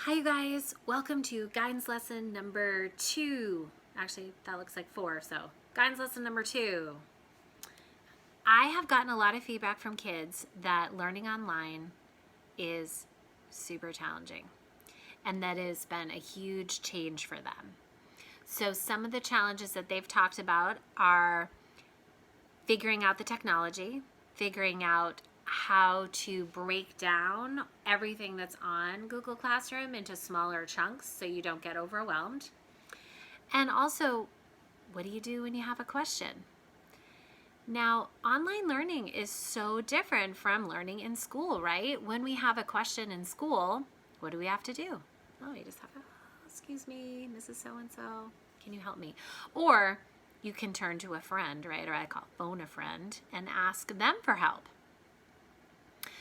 Hi you guys, welcome to guidance lesson number 2. Actually, that looks like 4, so guidance lesson number 2. I have gotten a lot of feedback from kids that learning online is super challenging and that it has been a huge change for them. So some of the challenges that they've talked about are figuring out the technology, figuring out how to break down everything that's on Google Classroom into smaller chunks so you don't get overwhelmed. And also, what do you do when you have a question? Now, online learning is so different from learning in school, right? When we have a question in school, what do we have to do? Oh, you just have to, excuse me, Mrs. So-and-so, can you help me? Or you can turn to a friend, right? Or I call phone a friend and ask them for help.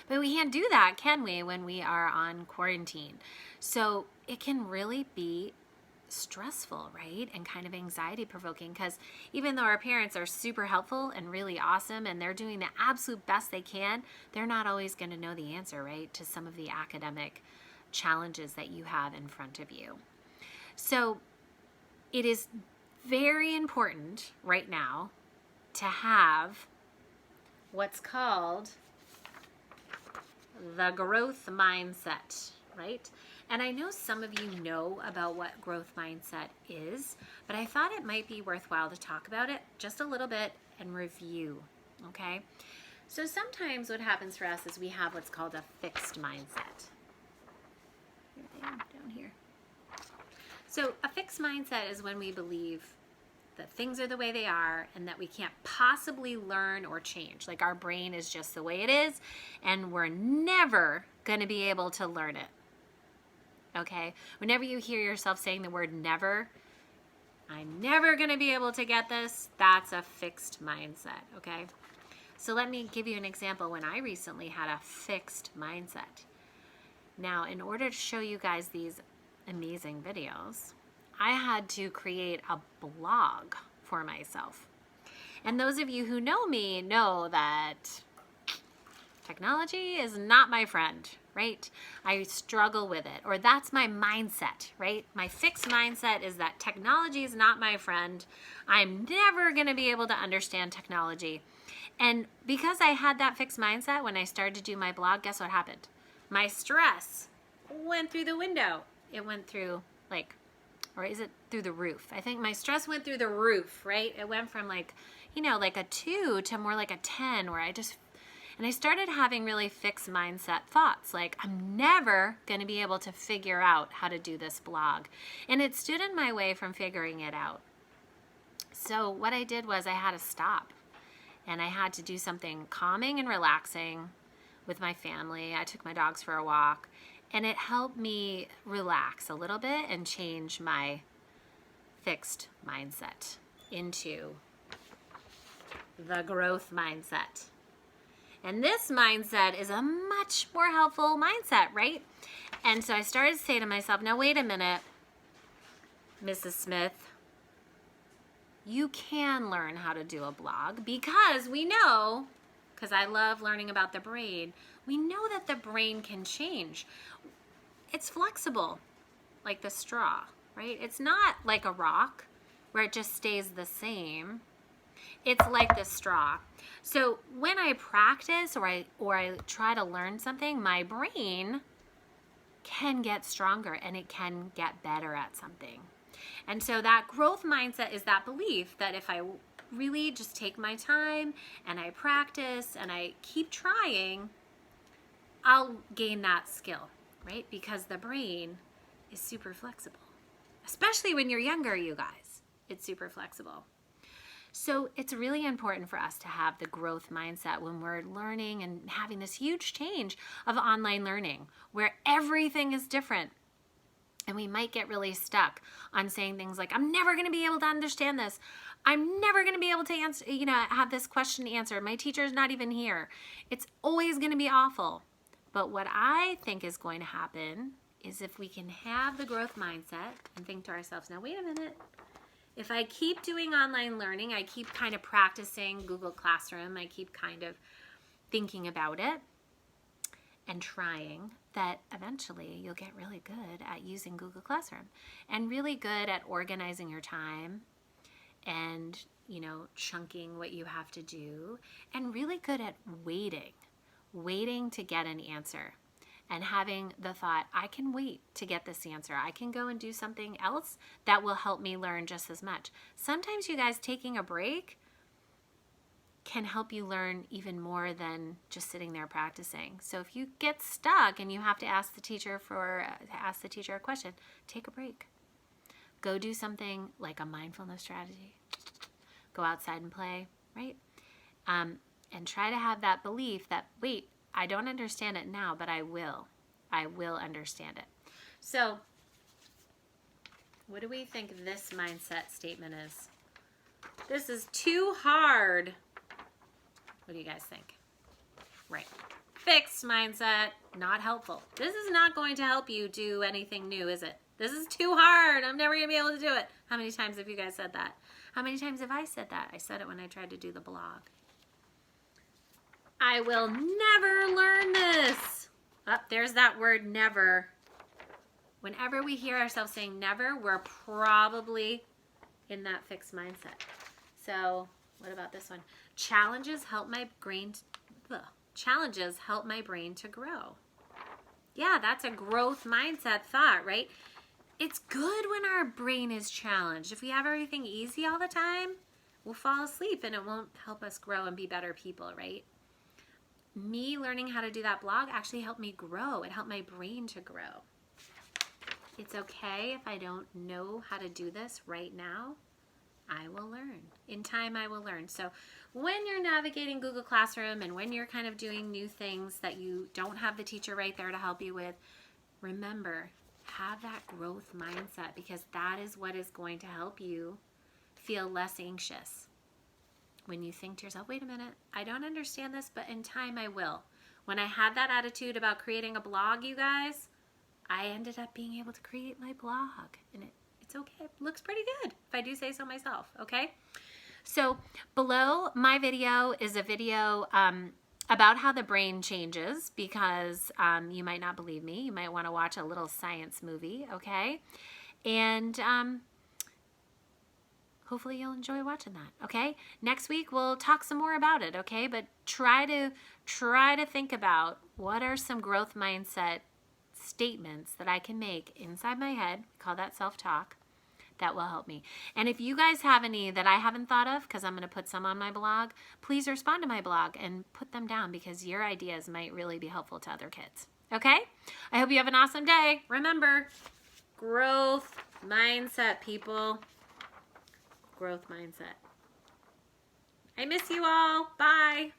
But we can't do that, can we, when we are on quarantine? So it can really be stressful, right? And kind of anxiety provoking, because even though our parents are super helpful and really awesome and they're doing the absolute best they can, they're not always going to know the answer, right, to some of the academic challenges that you have in front of you. So it is very important right now to have what's called the growth mindset, right? And I know some of you know about what growth mindset is, but I thought it might be worthwhile to talk about it just a little bit and review, okay? So sometimes what happens for us is we have what's called a fixed mindset. Here I am, down here. So a fixed mindset is when we believe that things are the way they are and that we can't possibly learn or change. Like our brain is just the way it is and we're never going to be able to learn it. Okay? Whenever you hear yourself saying the word never, I'm never going to be able to get this, that's a fixed mindset. Okay? So let me give you an example when I recently had a fixed mindset. Now, in order to show you guys these amazing videos, I had to create a blog for myself. And those of you who know me know that technology is not my friend, right? I struggle with it, or that's my mindset, right? My fixed mindset is that technology is not my friend. I'm never going to be able to understand technology. And because I had that fixed mindset when I started to do my blog, guess what happened? My stress went through the window. It went through or is it through the roof? I think my stress went through the roof, right? It went from like a 2 to more like a 10 where I started having really fixed mindset thoughts. Like, I'm never going to be able to figure out how to do this blog. And it stood in my way from figuring it out. So what I did was I had to stop and I had to do something calming and relaxing with my family. I took my dogs for a walk. And it helped me relax a little bit and change my fixed mindset into the growth mindset. And this mindset is a much more helpful mindset, right? And so I started to say to myself, now wait a minute, Mrs. Smith, you can learn how to do a blog because we know, because I love learning about the brain, we know that the brain can change. It's flexible, like the straw, right? It's not like a rock where it just stays the same. It's like the straw. So when I practice or I try to learn something, my brain can get stronger and it can get better at something. And so that growth mindset is that belief that if I really just take my time and I practice and I keep trying, I'll gain that skill, right? Because the brain is super flexible, especially when you're younger, you guys. It's super flexible. So it's really important for us to have the growth mindset when we're learning and having this huge change of online learning where everything is different. And we might get really stuck on saying things like, I'm never going to be able to understand this. I'm never going to be able to answer, have this question answered. My teacher's not even here. It's always going to be awful. But what I think is going to happen is if we can have the growth mindset and think to ourselves, now wait a minute. If I keep doing online learning, I keep kind of practicing Google Classroom, I keep kind of thinking about it and trying, that eventually you'll get really good at using Google Classroom and really good at organizing your time and, you know, chunking what you have to do, and really good at waiting to get an answer and having the thought, I can wait to get this answer. I can go and do something else that will help me learn just as much. Sometimes, you guys, taking a break can help you learn even more than just sitting there practicing. So if you get stuck and you have to ask the teacher a question, take a break. Go do something like a mindfulness strategy. Go outside and play, right? And try to have that belief that, wait, I don't understand it now, but I will. I will understand it. So what do we think this mindset statement is? This is too hard. What do you guys think? Right. Fixed mindset, not helpful. This is not going to help you do anything new, is it? This is too hard. I'm never going to be able to do it. How many times have you guys said that? How many times have I said that? I said it when I tried to do the blog. I will never learn this. Oh, there's that word never. Whenever we hear ourselves saying never, we're probably in that fixed mindset. So what about this one? Challenges help my brain to grow. Yeah, that's a growth mindset thought, right? It's good when our brain is challenged. If we have everything easy all the time, we'll fall asleep and it won't help us grow and be better people, right? Me learning how to do that blog actually helped me grow. It helped my brain to grow. It's okay if I don't know how to do this right now. I will learn. In time, I will learn. So when you're navigating Google Classroom and when you're kind of doing new things that you don't have the teacher right there to help you with, remember, have that growth mindset, because that is what is going to help you feel less anxious. When you think to yourself, wait a minute, I don't understand this, but in time I will. When I had that attitude about creating a blog, you guys, I ended up being able to create my blog. And it's okay. It looks pretty good, if I do say so myself, okay? So below my video is a video about how the brain changes, because you might not believe me. You might want to watch a little science movie, okay? And hopefully you'll enjoy watching that, okay? Next week we'll talk some more about it, okay? But try to think about what are some growth mindset statements that I can make inside my head, we call that self-talk, that will help me. And if you guys have any that I haven't thought of, because I'm going to put some on my blog, please respond to my blog and put them down, because your ideas might really be helpful to other kids, okay? I hope you have an awesome day. Remember, growth mindset, people. Growth mindset. I miss you all. Bye.